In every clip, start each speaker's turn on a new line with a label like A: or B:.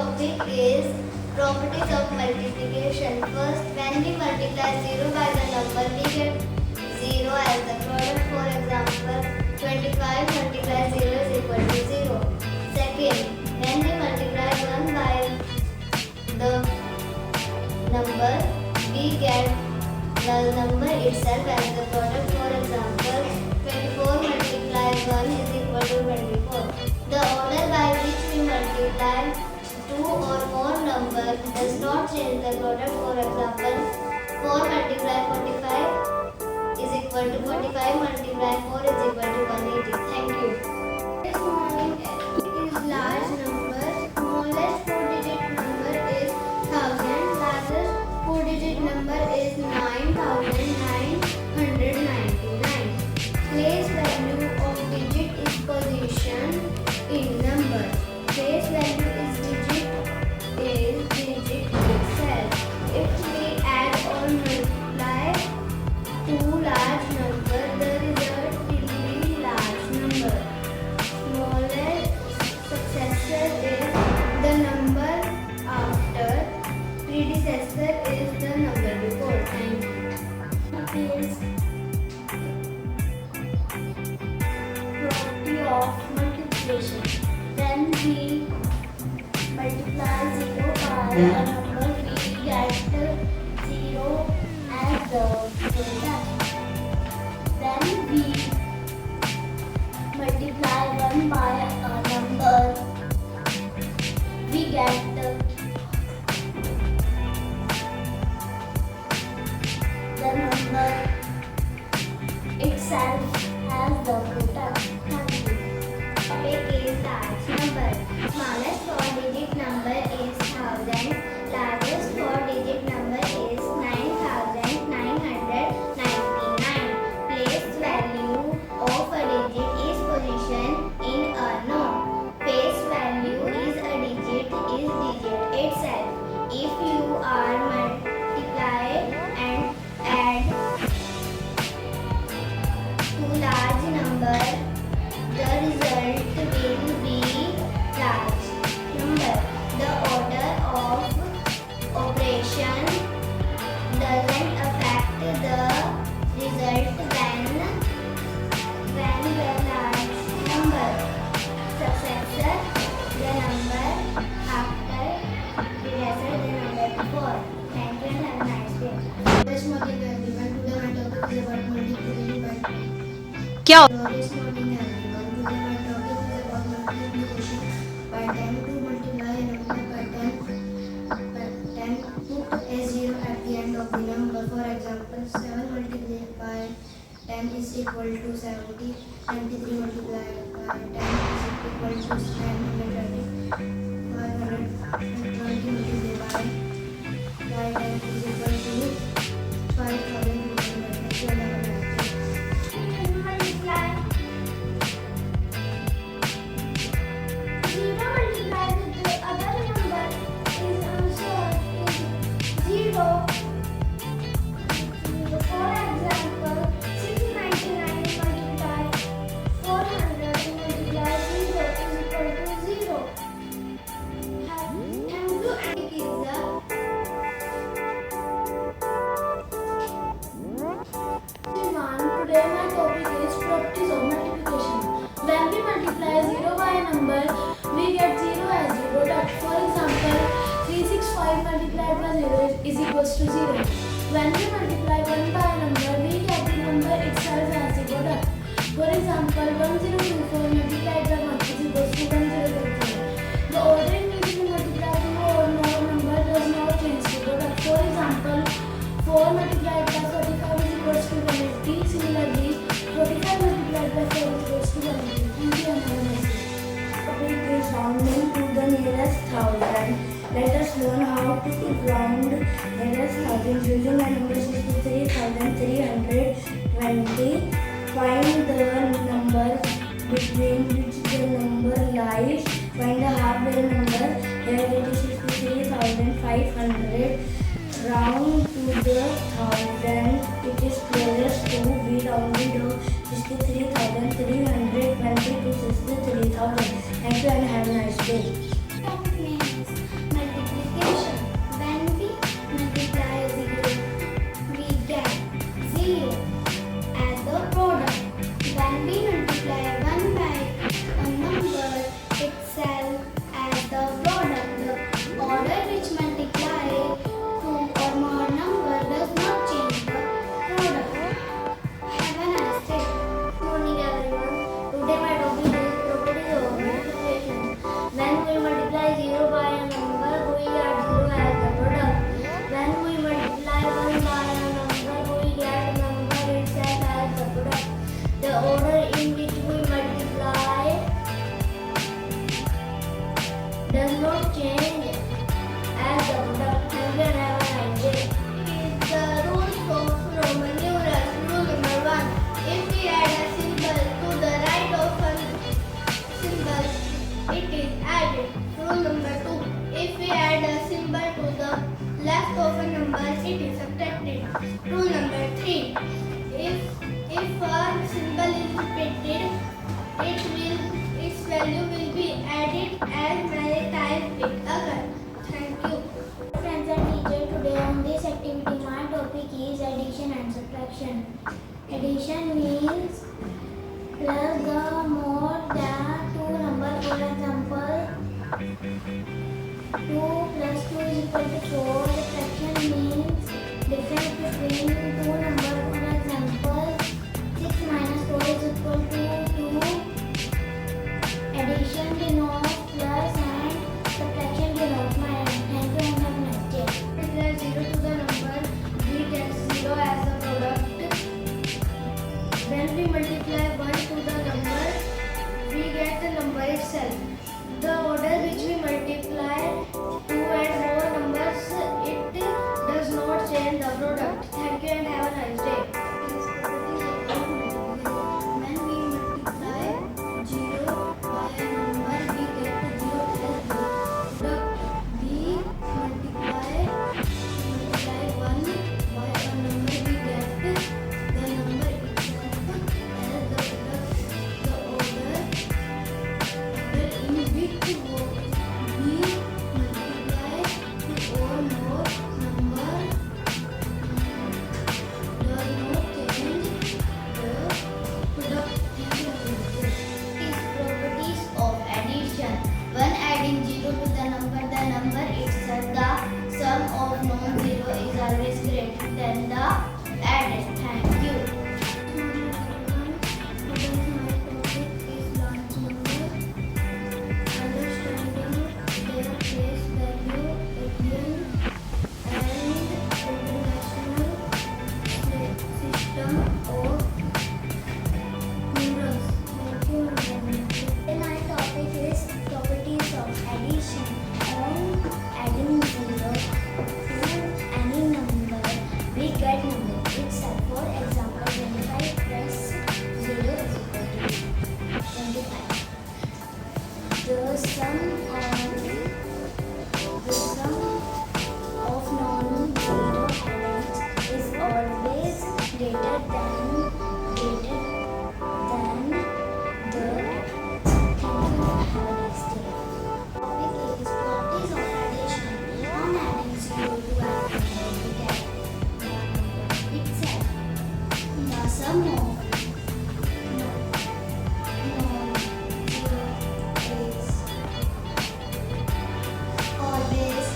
A: topic is properties of multiplication. First, when we multiply 0 by the number, we get 0 as the product. For example, 25 multiplied 0 is equal to 0. Second, when we multiply 1 by the number, we get the number itself as the product. For example, 24 multiplied 1 is equal to 24. The order by which we multiply two or more numbers does not change the product. For example, 4 multiplied 45 is equal to 45 multiplied 4 is equal to 180. Thank you. This morning is large number. Smallest 4-digit number is 1000. Largest 4-digit number is 9999. Place value of digit is position in number. Place value is digit itself. If we add or multiply two large numbers, the result will be large number. Smallest successor is the number after. Predecessor is the number before. Thank you. Property of multiplication. When we multiply 0 by a number, we get 0 as the product. When we multiply 1 by a number, we get the number itself as the product. Topic is large number. Smallest 4-digit number is 1000. Largest 4-digit number is 9999. Place value of a digit is position in a known. Face value is a digit itself. If you are multiply and add two large numbers, the result will be large number. The order of operation doesn't affect the result when the large number successor the number after predecessor the number before. Thank you and have a nice day. This morning everyone, today my topic is about multiplication.
B: क्या
A: This morning everyone, today my topic is about multiplication by 10 to multiply a number by 10. Put a 0 at the end of the number. For example, 7 multiplied by 10 is equal to 70. 93 multiplied by 10 is equal to 930. 520 multiplied by 10 is equal to 5000.
C: Today my topic is properties of multiplication. When we multiply 0 by a number, we get 0 as the product. For example, 365 multiplied by 0 is equals to 0. When we multiply 1 by a number, we get the number itself as the product. For example, 1024 multiplied by 1 is equals to 1024. The order in which we multiply two or more number does not change the product. For example, 4 multiplied by 45 is equals to 180. Similarly, 45 multiplied by 4 is equals to 180. Thank you and have a nice day.
D: Topic is rounding to the nearest thousand. Let us learn how to round nearest thousand using the number 63,320. Find the number between which the number lies. Find the half-whole number. Here it is 63,500. Round to the thousand. It is closest to. We rounded to 63,320 to 63,000. Thank you and have a nice day.
A: Topic name is
C: in which we multiply does not change as the product. Thank you and have a nice day.
A: The rules of Roman numerals. Rule number 1. If we add a symbol to the right of a symbol, it is added. Rule number 2. If we add a symbol to the left of a number, it is subtracted. Rule number 3. If a symbol is repeated, its value will be added as many times it occurs. Thank you.
C: Friends and teacher, today on this activity my topic is addition and subtraction. Addition means plus the more than two numbers. For example, 2 plus 2 is equal to 4. Subtraction means difference between two numbers. For example, 6 minus 4 is equal to 2. Addition denotes plus and subtraction denotes minus. Thank you and have a nice day.
A: Multiply 0 to the number, we get 0 as the product. When we multiply 1 to the number, we get the number itself. The order which we multiply 2 and more numbers, it does not change the product. Thank you and have a nice day. When we multiply 0 by a number, we get 0 as the product. We multiply 1 by a number, we get the number itself as the product. The order in which we multiply 2 or more number does not change the product. These properties of addition. When adding 0 to the number itself, the sum of non-zero is always greater than the added. Thank you. My topic is large number. Understanding their place value, Indian and international system of numerals. Thank you.
C: My topic is properties of addition. On adding 0 to any number, we get number itself. For example, 25 plus 0 is equal to 25. The sum of non-zero elements is always greater than the Topic is properties of addition. On adding 0 to any number, we get number itself. The sum of non-zero is always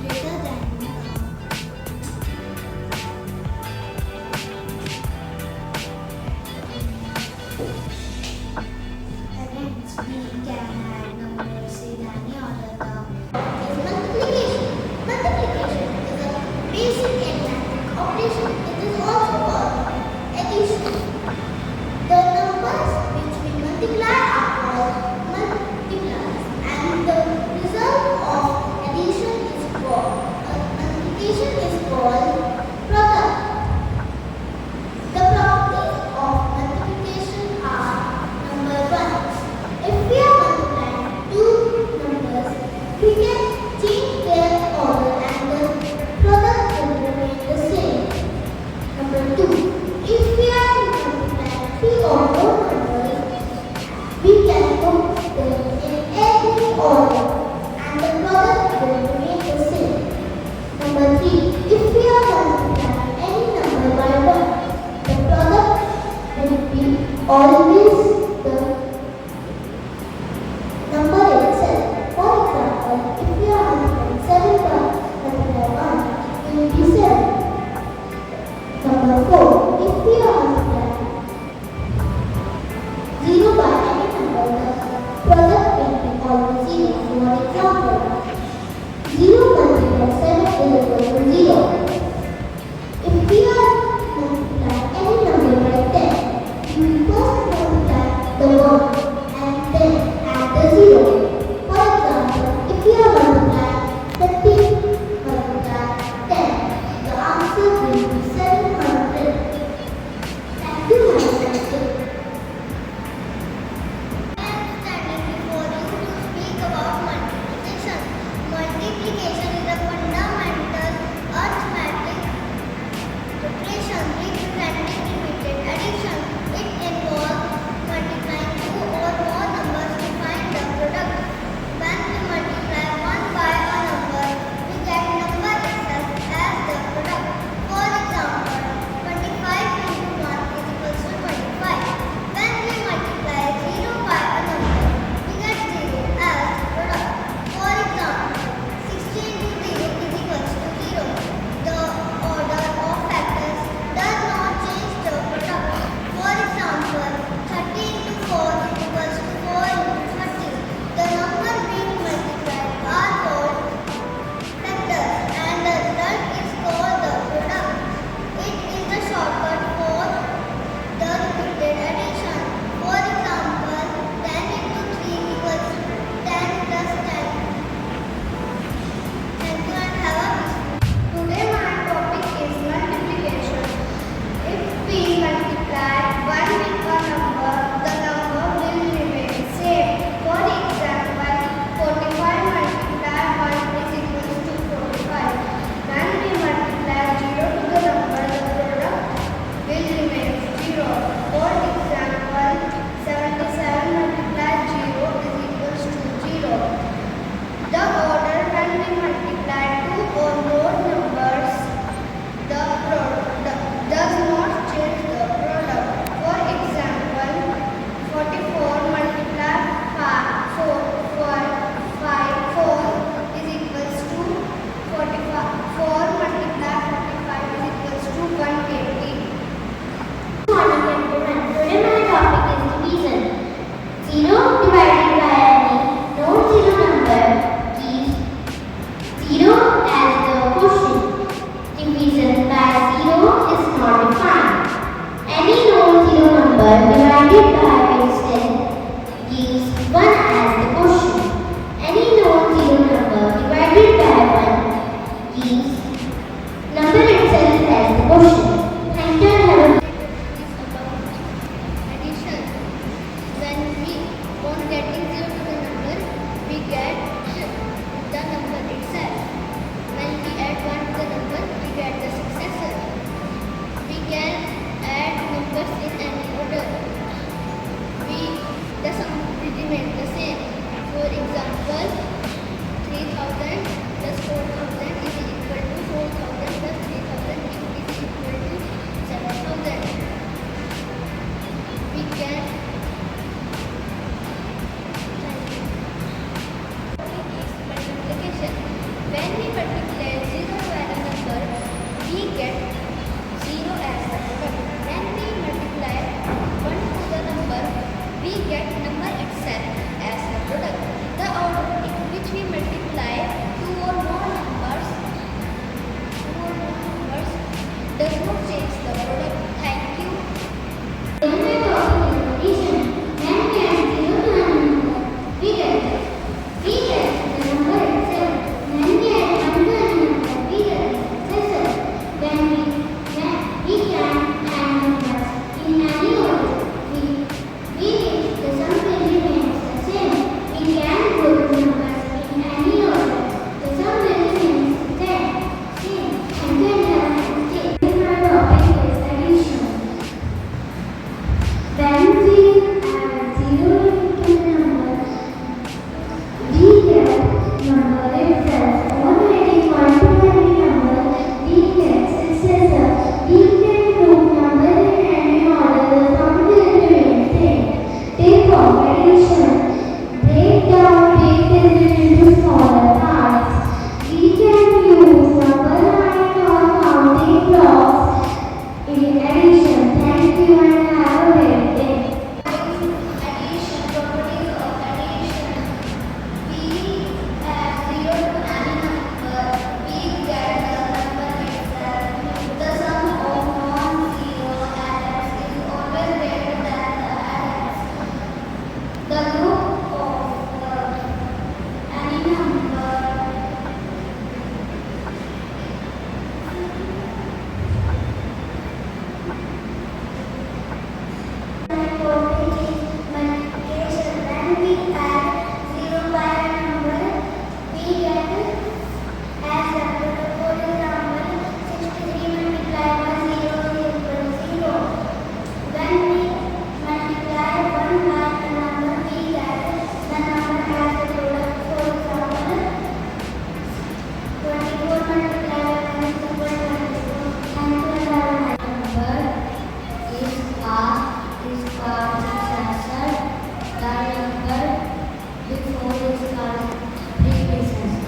C: greater than elements. We can add numbers in any order.
A: Multiplication is a basic arithmetic operation. It is also called addition. The numbers which we multiply are called multipliers, and the result of addition is called multiplication is called product. The properties of multiplication are: number 1. If we are multiplying two numbers, we can change their order and the product will remain the same. Number 2. If we are multiplying 3 or more numbers, we can put them in any order and the product will remain the same. Number 3. If we are multiplying any number by 1, the product will be always the number itself. For example, if we are multiplying 7 by 1, it will be 7. Number 4. If we are multiplying 0 by any number, the product will be always 0. For example, 0 multiplied 7 is equal to 0. If we are multiplying any number by 10, divided by itself gives 1 as the quotient. Any non-zero number divided by 1 gives number itself as the quotient. Thank you and have a addition. When we on getting 0 to the number, we get the number itself. When we add 1 to the number, we get the successor. We can add numbers in any order. The sum will remain the same. For example, 3000 plus 4000 is equal to 4000 plus 3000 is equal to 7000. We can multiplication. When we multiply 0 by a number, we get 0 as the product. When we multiply 1 to the number, we get number itself as the product. The order in which we multiply two or more numbers does not change the product. Thank you. When we talk in addition, when we add 0 to a number, we get the number itself. When we add 1 to a number, we get the successor. When we can add numbers in any order, the sum will remain the same. We can put numbers in any order. The sum will remain the same. And then have a mistake. My topic is addition. When we add 0 to the number, we get number itself. Already 1 to any number, we get successor. We can group numbers in any order. The sum will remain same. Take off addition. Break down big digit into smaller parts. We can use number line or counting blocks in addition. Thank you and have a great day. Addition, properties of addition. We add 0 to any number. We get the number itself. The sum of non-zero adds is always greater than the adds. The group of any number multiplication. When we add 0 by a number, we get as the product. For example, 63 multiplied by 0 is equal to 0. When we multiply 1 by a number, we get the number as the product. For example, 24 multiplied by 1 is equal to 24. And the number is called successor. The number before is called predecessor.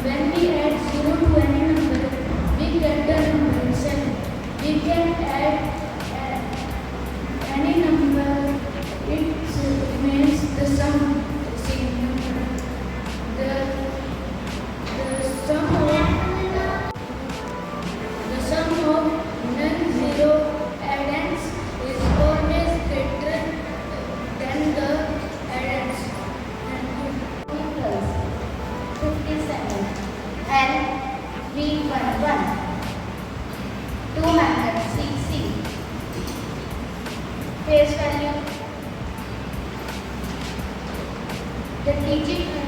C: When we add 0 to any number, we 27. LV11. 2 methods. CC. Face value. The digit